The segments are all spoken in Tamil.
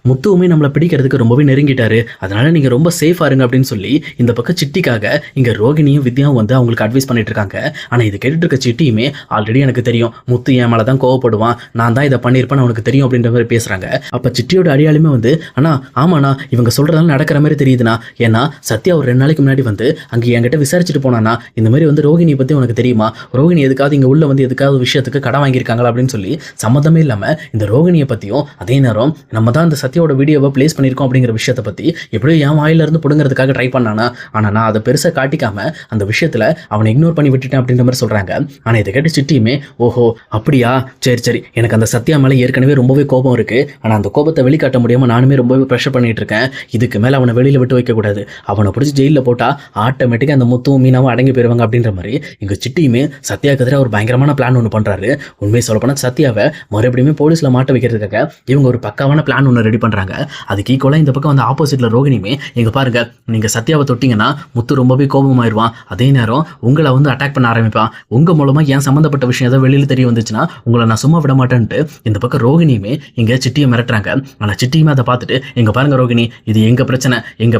முத்துவுமே நம்மளை பிடிக்கிறதுக்கு ரொம்பவே நெருங்கிட்டாரு, அதனால நீங்க ரொம்ப சேஃபா இருங்க அப்படின்னு சொல்லி இந்த பக்கம் சிட்டிக்காக இங்க ரோகிணியும் வித்யாவும் வந்து அவங்களுக்கு அட்வைஸ் பண்ணிட்டு இருக்காங்க. ஆனா இதை கேட்டுட்டு இருக்க சிட்டியுமே ஆல்ரெடி எனக்கு தெரியும் முத்து என் மேல தான் கோவப்படுவான், நான் தான் இதை பண்ணியிருப்பேன் அவனுக்கு தெரியும் அப்படின்ற மாதிரி பேசுறாங்க. அப்ப சிட்டியோட அடியாளுமே வந்து அண்ணா ஆமாண்ணா இவங்க சொல்றதால நடக்கிற மாதிரி தெரியுதுண்ணா, ஏன்னா சத்யா ஒரு 2 நாளைக்கு முன்னாடி வந்து அங்கே என்கிட்ட விசாரிச்சுட்டு போனானா இந்த மாதிரி வந்து ரோகிணியை பத்தி உனக்கு தெரியுமா, ரோகிணி எதுக்காவது இங்க உள்ள வந்து எதுக்காவது விஷயத்துக்கு கடன் வாங்கியிருக்காங்களா அப்படின்னு சொல்லி சம்மந்தமே இல்லாம இந்த ரோகிணியை பத்தியும் அதே நேரம் நம்ம தான் இந்த சத்யாவோட வீடியோவை பிளேஸ் பண்ணியிருக்கோம் அப்படிங்கிற விஷயத்தை பத்தி எப்படியோ என் வாயில இருந்து பிடுங்கிறதுக்காக ட்ரை பண்ணானா, ஆனா நான் அதை பெருசாக காட்டிக்காம அந்த விஷயத்துல அவனை இக்னோர் பண்ணி விட்டுட்டேன் அப்படின்ற மாதிரி சொல்றாங்க. ஆனா இதை கேட்டு சிட்டியுமே ஓஹோ அப்படியா சரி சரி, எனக்கு அந்த சத்யா மேலே ஏற்கனவே ரொம்பவே கோபம் இருக்கு, ஆனா அந்த கோபத்தை வெளிக்காட்ட முடியாம நானுமே ரொம்பவே ப்ரெஷர் பண்ணிட்டு இருக்கேன், இதுக்கு மேல அவனை வெளியில விட்டு வைக்க கூடாது, அவனை பிடிச்சி ஜெயிலில் போட்டா ஆட்டோமேட்டிக்காக அந்த முத்துவும் மீனாவும் அடங்கி போயிருவாங்க அப்படின்ற மாதிரி எங்க சிட்டியுமே சத்யாவுக்கு எதிராக ஒரு பயங்கரமான பிளான் ஒன்று பண்றாரு. உண்மையை சொல்லப்போனால் சத்யாவை மறுபடியும் போலீஸ்ல மாட்ட வைக்கிறதுக்காக இவங்க ஒரு பக்காவான பிளான் ஒன்று ரெடி பண்றாங்க. அதுக்கு ஈக்குவலாக இந்த பக்கம் வந்து ஆப்போசிட்ல ரோகிணியுமே எங்க பாருங்க நீங்க சத்யாவை தொட்டிங்கன்னா முத்து ரொம்பவே கோபமாயிருவான், அதே நேரம் உங்களை வந்து அட்டாக் பண்ண ஆரம்பிப்பான், உங்க மூலமா ஏன் சம்பந்தப்பட்ட விஷயம் ஏதாவது வெளியில தெரிய வந்துச்சுன்னா உங்களை நான் சும்மா விட மாட்டேன்ட்டு இந்த பக்கம் ரோகிணியுமே இங்க சிட்டியை மிரட்டுறாங்க. ஆனா சிட்டியுமே அதை பார்த்துட்டு எங்க பாருங்க ரோகிணி இது எங்க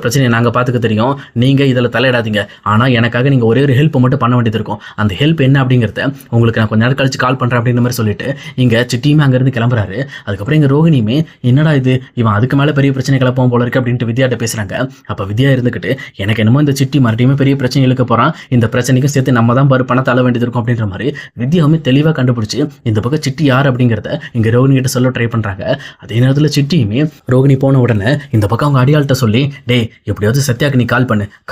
பிரச்சனையை நாங்க பார்த்துக்க தெரியும், நீங்க இதுல தலையிடாதீங்க, ஆனா எனக்காக நீங்க ஒரே ஒரு ஹெல்ப் மட்டும் பண்ண வேண்டியது இருக்கும், அந்த ஹெல்ப் என்ன அப்படிங்கிறத உங்களுக்கு நான் கொஞ்ச நேரம் கழிச்சு கால் பண்றேன் அப்படின்ற மாதிரி சொல்லிட்டு இங்க சிட்டியுமே அங்கிருந்து கிளம்புறாரு. அதுக்கப்புறம் இங்க ரோகிணியுமே என்னடா இது இவன் அதுக்கு மேல பெரிய பிரச்சனை கிளப்பவும் போல இருக்கு அப்படின்ட்டு வித்யாட்ட பேசுறாங்க. அப்ப வித்யா இருந்துகிட்டு எனக்கு என்னமோ இந்த சிட்டி மறுபடியும் பெரிய பிரச்சனை இழுக்க போறான், இந்த பிரச்சனைக்கும் சேர்த்து நம்ம தான் பணத்தை அள்ள வேண்டியது இருக்கும் அப்படின்ற மாதிரி வித்யாவுமே தெளிவாக கண்டுபிடிச்சு இந்த பக்கம் சிட்டி யார் அப்படிங்கிறத இங்க ரோகிணி கிட்ட சொல்ல ட்ரை பண்றாங்க. அதே நேரத்தில் சிட்டியுமே ரோகிணி போன உடனே இந்த பக்கம் அவங்க அடியாள்கிட்ட சொல்லி டே எப்படியாவது சத்யாக்கு நீ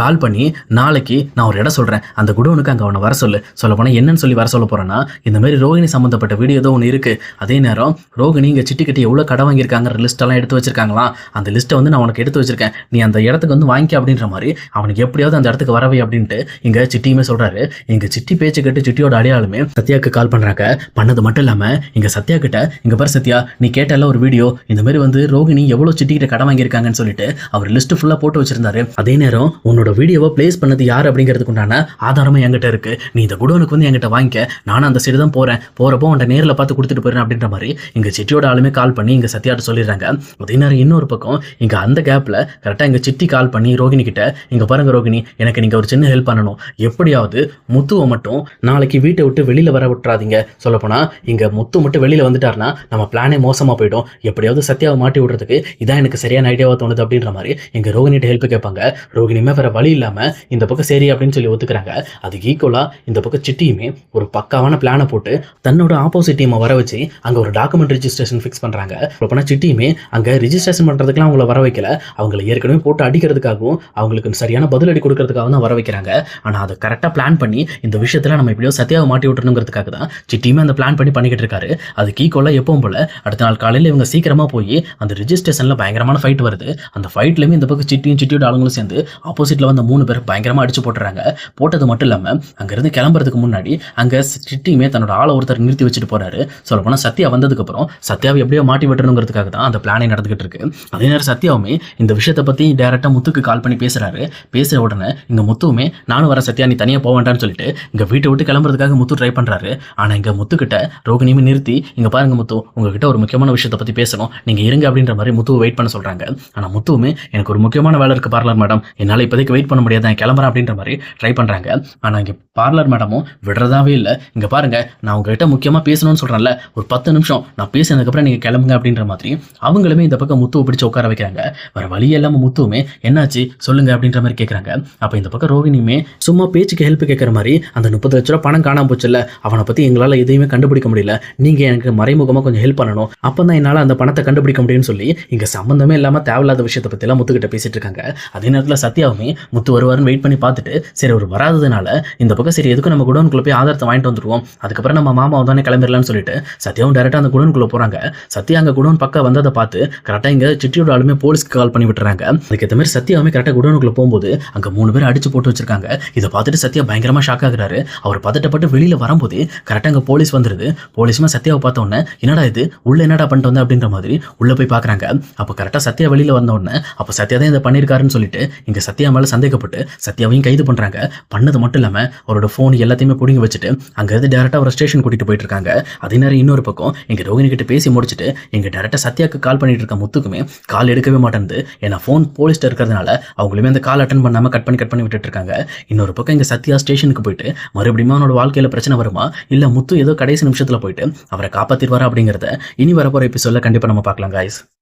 கால் பண்ணி நாளைக்கு நான் ஒரு இடம் சொல்றேன், அந்த குடோனுக்கு அங்கே அவனை வர சொல்ல போனா என்னன்னு சொல்லி வர சொல்ல போறேன்னா இந்த மாதிரி ரோகிணி சம்பந்தப்பட்ட வீடியோ ஏதோ ஒன்று இருக்கு, அதே நேரம் ரோகிணி இங்க சிட்டி கிட்ட எவ்வளவு கடன் வாங்கியிருக்காங்க லிஸ்ட் எல்லாம் எடுத்து வச்சிருக்காங்களாம், அந்த லிஸ்ட்டை வந்து நான் உனக்கு எடுத்து வச்சிருக்கேன், நீ அந்த இடத்துக்கு வந்து வாங்கிக்க அப்படின்ற மாதிரி அவனுக்கு எப்படியாவது அந்த இடத்துக்கு வரவே அப்படின்ட்டு இங்க சிட்டியுமே சொல்றாரு. இங்க சிட்டி பேச்சு கேட்டு சிட்டியோட அடையாளுமே சத்யாவுக்கு கால் பண்றாங்க. பண்ணது மட்டும் இல்லாம இங்க சத்யா கிட்ட இங்க பாரு சத்யா நீ கேட்டல ஒரு வீடியோ இந்த மாதிரி வந்து ரோகிணி எவ்வளவு சிட்டி கிட்ட கடன் வாங்கியிருக்காங்கன்னு சொல்லிட்டு அவர் லிஸ்ட் ஃபுல்லா போட்டு வச்சிருந்தாரு, அதே நேரம் உன்னோட வீடியோவை பிளேஸ் பண்ணது யார் அப்படிங்கிறதுக்கு உண்டான ஆதாரமும் என்கிட்ட இருக்கு, நீ இந்த குடோனுக்கு வந்து என்கிட்ட வாங்கிக்க, நானும் அந்த சைடு தான் போறப்போ உன்னை நேரில் பார்த்து கொடுத்துட்டு போறேன் அப்படின்ற மாதிரி இங்க சிட்டியோட ஆளுமே கால் பண்ணி இங்க சத்யாட்ட சொல்லிடுறாங்க. அதே நேரம் இன்னொரு பக்கம் இங்க அந்த கேப்ல கரெக்டா இங்க சிட்டி கால் பண்ணி ரோகிணி கிட்ட இங்க பாருங்க ரோகிணி எனக்கு நீங்க ஒரு சின்ன ஹெல்ப் பண்ணணும், எப்படியாவது முத்துவை மட்டும் நாளைக்கு வீட்டை விட்டு வெளியில வர விட்டுறாதீங்க, சொல்லப்போனா இங்க முத்து மட்டும் வெளியில வந்துட்டாருன்னா நம்ம பிளானே மோசமா போயிடும், எப்படியாவது சத்யாவை மாட்டி விடுறதுக்கு இதான் எனக்கு சரியான ஐடியாவா தோணுது அப்படின்ற மாதிரி எங்க ரோகிணிட்ட ஹெல்ப் கேட்பாங்க. ரோகிணியுமே வேற வழி இல்லாம இந்த பக்கம் சரி அப்படின்னு சொல்லி ஒத்துக்கிறாங்க. அதுக்கு ஈக்குவலா இந்த பக்கம் சிட்டியுமே ஒரு பக்காவான பிளானை போட்டு தன்னோட ஆப்போசிட் டீமை வர வச்சு அங்க ஒரு டாக்குமெண்ட் ரிஜிஸ்ட்ரேஷன் ஃபிக்ஸ் பண்றாங்க. அப்பனா சிட்டியுமே அங்க ரிஜிஸ்ட்ரேஷன் பண்றதுக்குலாம் அவங்கள வர வைக்கல, அவங்களை ஏற்கனவே போட்டு அடிக்கிறதுக்காகவும் அவங்களுக்கு சரியான பதிலடி கொடுக்கறதுக்காக தான் வர வைக்கிறாங்க. ஆனா அதை கரெக்டா பிளான் பண்ணி இந்த விஷயத்துல நம்ம எப்படியோ சத்யாவை மாட்டி விட்டுறணுங்கிறதுக்காக தான் சிட்டியுமே அந்த பிளான் பண்ணி பண்ணிக்கிட்டு இருக்காரு. அதுக்கு ஈக்குவலா எப்பவும் போல அடுத்த நாள் காலையில இவங்க சீக்கிரமா போய் அந்த ரிஜிஸ்ட்ரேஷன்ல பயங்கரமான ஃபைட் வருது. அந்த ஃபைட்லயுமே இந்த பக்கம் சிட்டியோட ஆளுங்களும் சேர்ந்து ஆப்போசிட்ல வந்து 3 பேர் பயங்கரமா அடிச்சு போட்டுறாங்க. போட்டது மட்டும் இல்லாம அங்க இருந்து கிளம்புறதுக்கு முன்னாடி அங்க சிட்டியுமே தன்னோட ஆளை ஒருத்தர் நிறுத்தி வச்சுட்டு போறாரு. சொல்ல போனா சத்யா வந்ததுக்கு அப்புறம் சத்யாவை எப்படியோ மாட்டி விட்டுறணுங்கிறதுக்காக தான் அந்த பிளானே நடந்துகிட்டு இருக்கு. அதே நேரம் சத்யாவுமே இந்த விஷயத்தை பத்தி டைரக்டா முத்துக்கு கால் பண்ணி பேசுறாரு. பேசுற உடனே இங்க முத்துவுமே நானும் வர சத்யா நீ தனியா போக வேண்டாம்னு சொல்லிட்டு இங்க வீட்டை விட்டு கிளம்புறதுக்காக முத்து ட்ரை பண்றாரு. ஆனா இங்க முத்துக்கிட்ட ரோகிணியுமே நிறுத்தி இங்க பாருங்க முத்து உங்ககிட்ட ஒரு முக்கியமான விஷயத்தை பத்தி பேசணும், நீங்க இருங்க அப்படின்ற மாதிரி முத்துவை வெயிட் பண்ண சொல்றாங்க. ஆனா முத்துவுமே எனக்கு ஒரு முக்கியமான வேலை இருக்கு பார்லர் மேடம், என்னால இப்போதைக்கு வெயிட் பண்ண முடியாது நான் கிளம்புறேன் அப்படின்ற மாதிரி ட்ரை பண்றாங்க. ஆனா இங்க பார்லர் மேடமும் விடுறதாவே இல்லை. இங்க பாருங்க நான் உங்ககிட்ட முக்கியமா பேசணும்னு சொல்றேன்ல, ஒரு 10 நிமிஷம் நான் பேசினதுக்கு அப்புறம் நீங்க கிளம்புங்க அப்படின்ற மாதிரி அவங்களுமே இந்த பக்கம் முத்துவை பிடிச்சு உட்கார வைக்கிறாங்க. வேற வழியே இல்லாம முத்துவுமே என்னாச்சு சொல்லுங்க அப்படின்ற மாதிரி கேட்கறாங்க. அப்ப இந்த பக்கம் ரோகிணியுமே சும்மா பேச்சுக்கு ஹெல்ப் கேட்கற மாதிரி அந்த 30 லட்ச ரூபா பணம் காணாம போச்சுல்ல, அவனை பத்தி எங்களால எதையுமே கண்டுபிடிக்க முடியல, நீங்க எனக்கு மறைமுகமா கொஞ்சம் ஹெல்ப் பண்ணணும், அப்பதான் என்னால அந்த பணத்தை கண்டுபிடிக்க முடியும்னு சொல்லி இங்க சம்பந்தமே இல்லாம தேவையில்லாத விஷயத்தை பத்தி எல்லாம் முத்துக்கிட்ட பேசிட்டு இருக்காங்க. அதே நேரத்தில் சத்யாவுமே முத்து வருவாருன்னு வெயிட் பண்ணி பார்த்துட்டு சரி அவர் வராததுனால இந்த பக்கம் சரி எதுக்கும் நம்ம குடோனுக்குள்ள போய் ஆதாரத்தை வாங்கிட்டு வந்துருவோம், அதுக்கப்புறம் நம்ம மாமா தானே கிளம்பிடலாம்னு சொல்லிட்டு சத்யாவும் டேரக்டா அந்த குடோனுக்குள்ள போறாங்க. சத்யா அங்க குடோன் பக்கம் வந்ததை பார்த்து கரெக்டா இங்க சிட்டியோட ஆளுமே போலீஸ்க்கு கால் பண்ணி விட்டுறாங்க. அதுக்கேற்ற மாதிரி சத்யாவுமே கரெக்டா குடோனுக்குள்ள போகும்போது அங்க 3 பேர் அடிச்சு போட்டு வச்சிருக்காங்க. இதை பார்த்துட்டு சத்யா பயங்கரமா ஷாக் ஆகுறாரு. அவர் பதட்டப்பட்டு வெளியில வரும்போது கரெக்டா அங்க போலீஸ் வந்துருது. போலீஸுமே சத்யாவை பார்த்த உடனே என்னடா இது உள்ள என்னடா பண்ணிட்டு வந்த அப்படின்ற மாதிரி உள்ள போய் பாக்குறாங்க. அப்ப கரெக்டா சத்யா வெளியில வந்த உடனே அப்ப சத்யா தான் இதை பண்ணிருக்காருன்னு சொல்லிட்டு இங்க சத்யா மேல சந்தேகப்பட்டு சத்யாவையும் கைது பண்றாங்க. பண்ணது மட்டும் இல்லாம அவரோட போன் எல்லாத்தையுமே புடிங்கி வச்சுட்டு அங்க இருந்து டேரக்டா ஒரு ஸ்டேஷன் கூட்டிட்டு போயிட்டு இருக்காங்க. அதே நேரம் இன்னொரு பக்கம் எங்க ரோகிணி கிட்ட பேசி முடிச்சுட்டு எங்க டேரக்டா சத்யாக்கு கால் பண்ணி பண்ணிட்டு இருக்க முத்துக்குமே கால் எடுக்கவே மாட்டேன்து. ஏன்னா ஃபோன் போலீஸ்ட்ட இருக்கிறதுனால அவங்களுமே அந்த கால் அட்டன் பண்ணாம கட் பண்ணி விட்டுட்டு இருக்காங்க. இன்னொரு பக்கம் இங்க சத்யா ஸ்டேஷனுக்கு போயிட்டு மறுபடியும் அவனோட வாழ்க்கையில பிரச்சனை வருமா, இல்ல முத்து ஏதோ கடைசி நிமிஷத்துல போயிட்டு அவரை காப்பாத்திடுவாரா அப்படிங்கிறத இனி வரப்போற எபிசோட்ல கண்டிப்பா நம்ம பார்க்கலாம் guys.